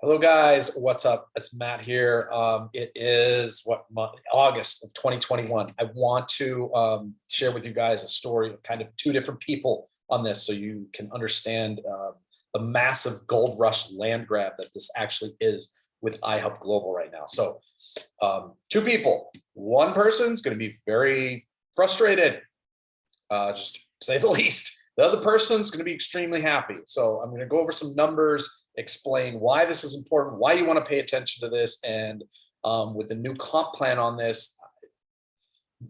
Hello guys, what's up? It's Matt here. It is August of 2021. I want to share with you guys a story of kind of two different people on this so you can understand the massive gold rush land grab that this actually is with iHub Global right now. So two people, one person's going to be very frustrated, just to say the least. The other person's going to be extremely happy. So I'm going to go over some numbers, explain why this is important, why you want to pay attention to this, and with the new comp plan on this,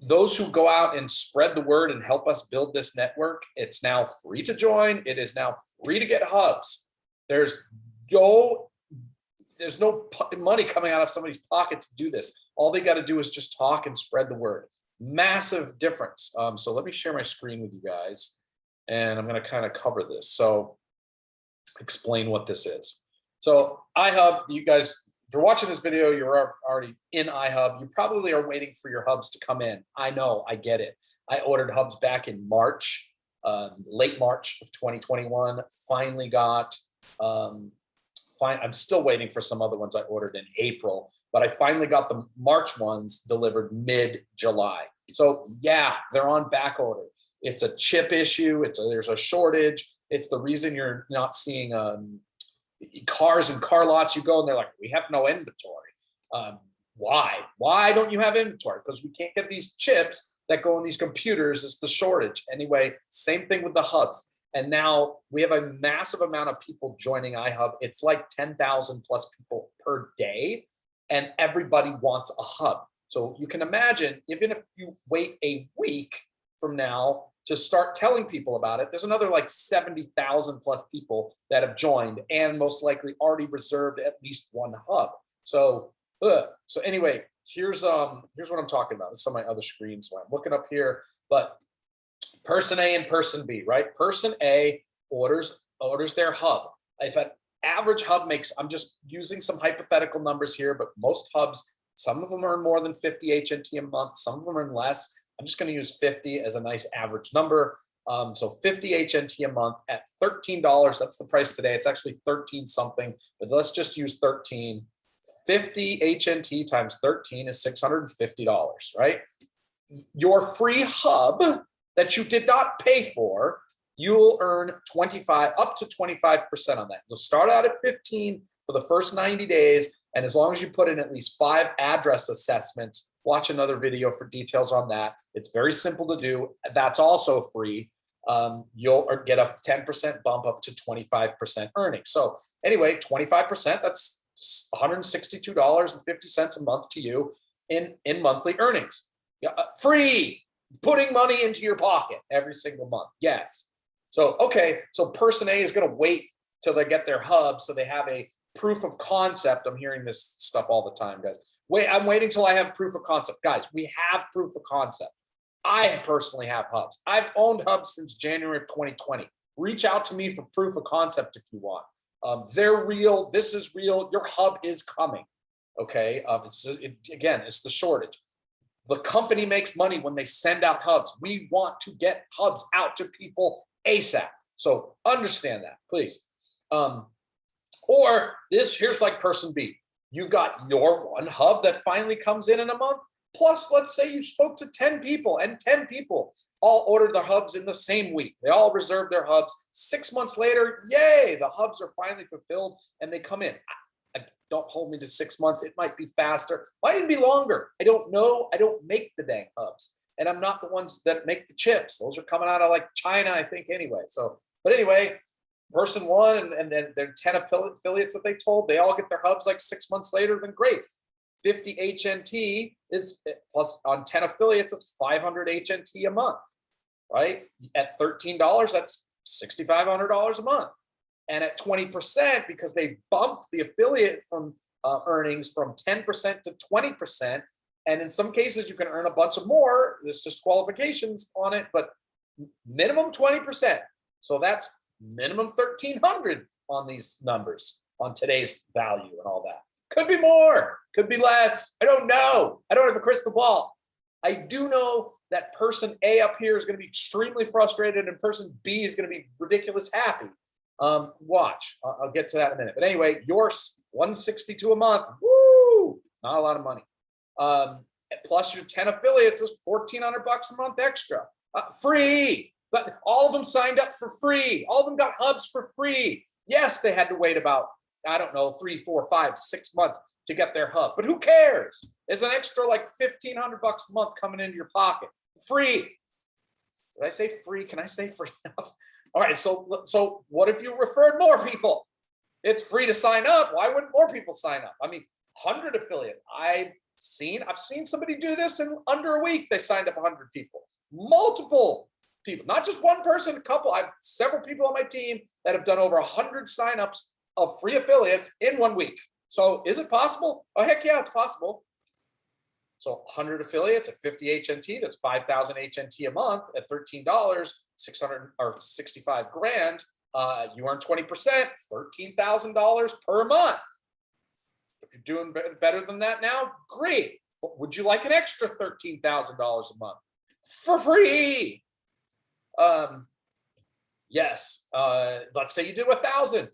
those who go out and spread the word and help us build this network, it's now free to join. It is now free to get hubs. There's no money coming out of somebody's pocket to do this. All they got to do is just talk and spread the word. Massive difference. So let me share my screen with you guys, and I'm going to kind of cover this. So explain what this is. So iHub, you guys, if you're watching this video, you're already in iHub. You probably are waiting for your hubs to come in. I know, I get it. I ordered hubs back in March, late March of 2021. Finally got, I'm still waiting for some other ones I ordered in April, but I finally got the March ones delivered mid-July. So yeah, they're on back order. It's a chip issue. There's a shortage. It's the reason you're not seeing cars and car lots. You go and they're like, we have no inventory. Why? Why don't you have inventory? Because we can't get these chips that go in these computers. It's the shortage. Anyway, same thing with the hubs. And now we have a massive amount of people joining iHub. It's like 10,000 plus people per day, and everybody wants a hub. So you can imagine, even if you wait a week from now to start telling people about it, there's another like 70,000 plus people that have joined and most likely already reserved at least one hub. So anyway, here's what I'm talking about. This is on my other screen, so I'm looking up here. But person A and person B, right? Person A orders their hub. If an average hub makes, I'm just using some hypothetical numbers here, but most hubs, some of them earn more than 50 HNT a month, some of them earn less. I'm just going to use 50 as a nice average number. So 50 HNT a month at $13. That's the price today. It's actually 13 something, but let's just use 13. 50 HNT times 13 is $650, right? Your free hub that you did not pay for, you'll earn up to 25% on that. You'll start out at 15 for the first 90 days. And as long as you put in at least 5 address assessments, watch another video for details on that. It's very simple to do. That's also free. You'll get a 10% bump up to 25% earnings. So anyway, 25%, that's $162.50 a month to you in monthly earnings. Free, putting money into your pocket every single month. Yes. So, okay, so person A is going to wait till they get their hub so they have a proof of concept. I'm hearing this stuff all the time, guys. I'm waiting till I have proof of concept. Guys, we have proof of concept. I personally have hubs. I've owned hubs since January of 2020. Reach out to me for proof of concept if you want. They're real. This is real. Your hub is coming. Okay. Again, it's the shortage. The company makes money when they send out hubs. We want to get hubs out to people ASAP. So understand that, please. Here's like person B. You've got your one hub that finally comes in a month. Plus, let's say you spoke to 10 people and 10 people all ordered their hubs in the same week. They all reserved their hubs. 6 months later, yay, the hubs are finally fulfilled and they come in. Don't hold me to 6 months. It might be faster. Might even be longer. I don't know. I don't make the dang hubs. And I'm not the ones that make the chips. Those are coming out of like China, I think, anyway. But anyway, person one and then their 10 affiliates that they told, they all get their hubs like 6 months later, then great. 50 HNT is plus on 10 affiliates, it's 500 HNT a month, right? At $13, that's $6,500 a month. And at 20%, because they bumped the affiliate from earnings from 10% to 20%. And in some cases, you can earn a bunch of more. There's just qualifications on it, but minimum 20%. So that's minimum 1,300 on these numbers on today's value and all that. Could be more, could be less. I don't know. I don't have a crystal ball. I do know that person A up here is going to be extremely frustrated and person B is going to be ridiculous happy. Watch, I'll get to that in a minute. But anyway, your $162 a month. Woo! Not a lot of money. Plus your 10 affiliates is $1,400 a month extra. Free. But all of them signed up for free. All of them got hubs for free. Yes, they had to wait about, I don't know, 3, 4, 5, 6 months to get their hub. But who cares? It's an extra like $1,500 a month coming into your pocket. Free. Did I say free? Can I say free enough? All right, so what if you referred more people? It's free to sign up. Why wouldn't more people sign up? I mean, 100 affiliates. I've seen somebody do this in under a week. They signed up 100 people. Multiple people, not just one person, a couple. I have several people on my team that have done over 100 signups of free affiliates in 1 week. So is it possible? Oh, heck yeah, it's possible. So 100 affiliates at 50 HNT, that's 5,000 HNT a month at $13, 600 or 65 grand. You earn 20%, $13,000 per month. If you're doing better than that now, great. But would you like an extra $13,000 a month for free? Yes. Let's say you do 1,000.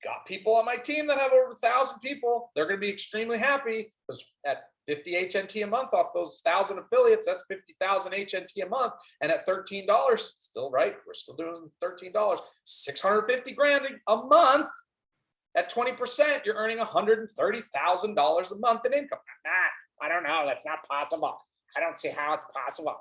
Got people on my team that have over 1,000 people. They're going to be extremely happy because at 50 HNT a month off those 1,000 affiliates, that's 50,000 HNT a month. And at $13, still right, we're still doing $13, 650 grand a month. At 20%, you're earning $130,000 a month in income. I don't know. That's not possible. I don't see how it's possible.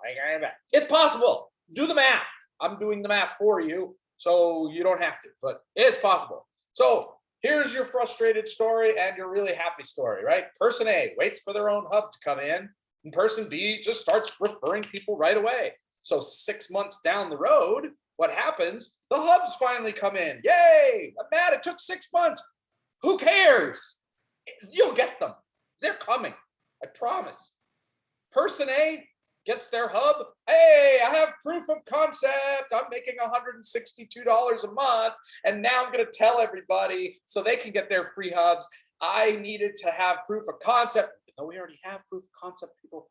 It's possible. Do the math. I'm doing the math for you, so you don't have to, but it's possible. So here's your frustrated story and your really happy story, right? Person A waits for their own hub to come in, and person B just starts referring people right away. So 6 months down the road, what happens? The hubs finally come in. Yay! I'm mad it took 6 months. Who cares? You'll get them. They're coming. I promise. Person A gets their hub. Hey, I have proof of concept. I'm making $162 a month. And now I'm going to tell everybody so they can get their free hubs. I needed to have proof of concept. No, we already have proof of concept, people.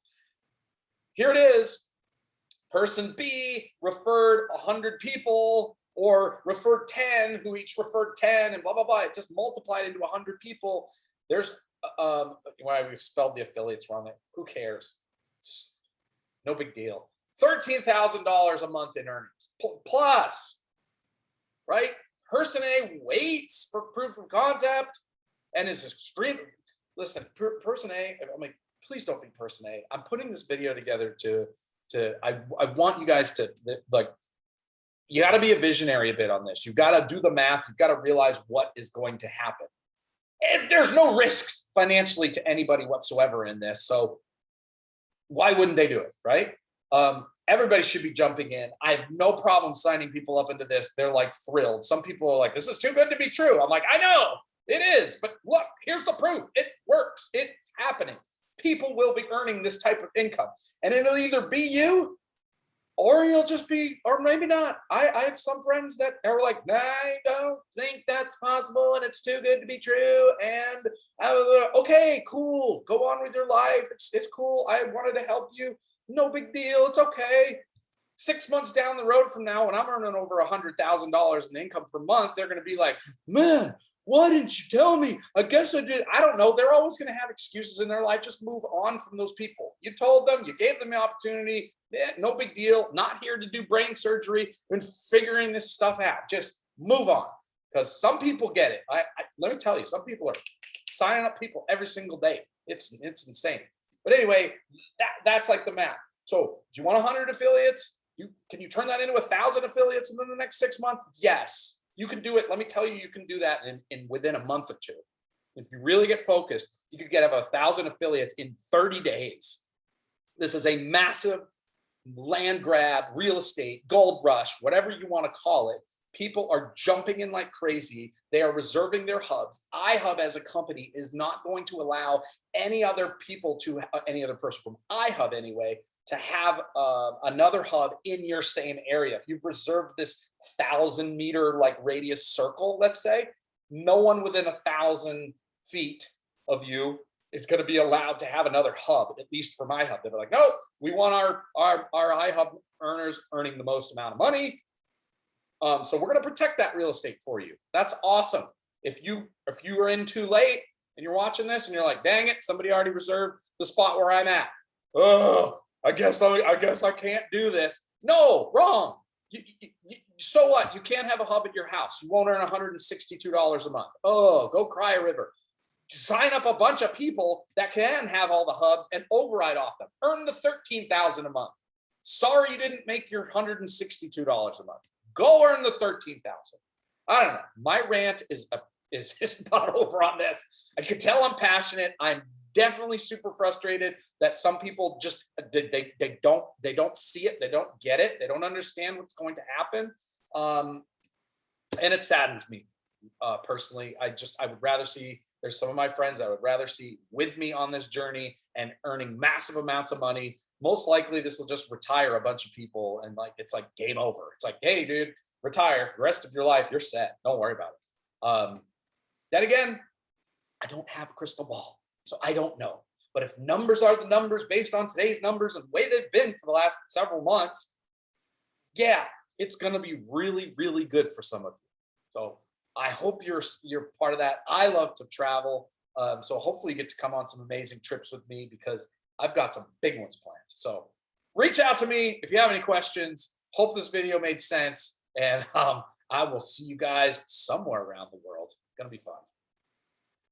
Here it is. Person B referred 100 people or referred 10 who each referred 10 and blah, blah, blah. It just multiplied into 100 people. There's, why we've spelled the affiliates wrong. Who cares? It's no big deal. $13,000 a month in earnings plus, right? Person A waits for proof of concept and is extreme. Listen, person A, I'm like, please don't be person A. I'm putting this video together I want you guys to, like, you got to be a visionary a bit on this. You've got to do the math. You've got to realize what is going to happen. And there's no risks financially to anybody whatsoever in this. So why wouldn't they do it, right? Everybody should be jumping in. I have no problem signing people up into this. They're like thrilled. Some people are like, this is too good to be true. I'm like, I know it is, but look, here's the proof. It works. It's happening. People will be earning this type of income, and it'll either be you or you'll just be, or maybe not. I have some friends that are like, nah, I don't think that's possible and it's too good to be true. And okay, cool. Go on with your life. It's cool. I wanted to help you. No big deal. It's okay. 6 months down the road from now, when I'm earning over $100,000 in income per month, they're going to be like, man, why didn't you tell me? I guess I did. I don't know. They're always going to have excuses in their life. Just move on from those people. You told them, you gave them the opportunity. Yeah, no big deal. Not here to do brain surgery and figuring this stuff out. Just move on. Because some people get it. Let me tell you, some people are signing up people every single day. It's insane. But anyway, that's like the math. So do you want 100 affiliates? Can you turn that into 1,000 affiliates within the next 6 months? Yes. You can do it. Let me tell you, you can do that in within a month or two. If you really get focused, you could get 1,000 affiliates in 30 days. This is a massive land grab, real estate, gold rush, whatever you want to call it. People are jumping in like crazy. They are reserving their hubs. iHub as a company is not going to allow any other person from iHub anyway, to have another hub in your same area. If you've reserved this 1,000-meter like radius circle, let's say, no one within 1,000 feet of you is going to be allowed to have another hub, at least for my hub. They're like, no, we want our iHub earners earning the most amount of money. So we're going to protect that real estate for you. That's awesome. If you are in too late, and you're watching this and you're like, dang it, somebody already reserved the spot where I'm at. Oh, I guess I can't do this. No, wrong. So what? You can't have a hub at your house. You won't earn $162 a month. Oh, go cry a river. Sign up a bunch of people that can have all the hubs and override off them. Earn the $13,000 a month. Sorry you didn't make your $162 a month. Go earn the $13,000. I don't know. My rant is about over on this. I can tell I'm passionate. I'm definitely super frustrated that some people just they don't see it, they don't get it, they don't understand what's going to happen, and it saddens me personally. I would rather see, there's some of my friends I would rather see with me on this journey and earning massive amounts of money. Most likely this will just retire a bunch of people, and like it's like game over. It's like, hey dude, retire, the rest of your life you're set, don't worry about it. Then again, I don't have a crystal ball, so I don't know. But if numbers are the numbers based on today's numbers and the way they've been for the last several months, yeah, it's going to be really, really good for some of you. So I hope you're part of that. I love to travel. So hopefully you get to come on some amazing trips with me, because I've got some big ones planned. So reach out to me if you have any questions. Hope this video made sense. And I will see you guys somewhere around the world. It's going to be fun.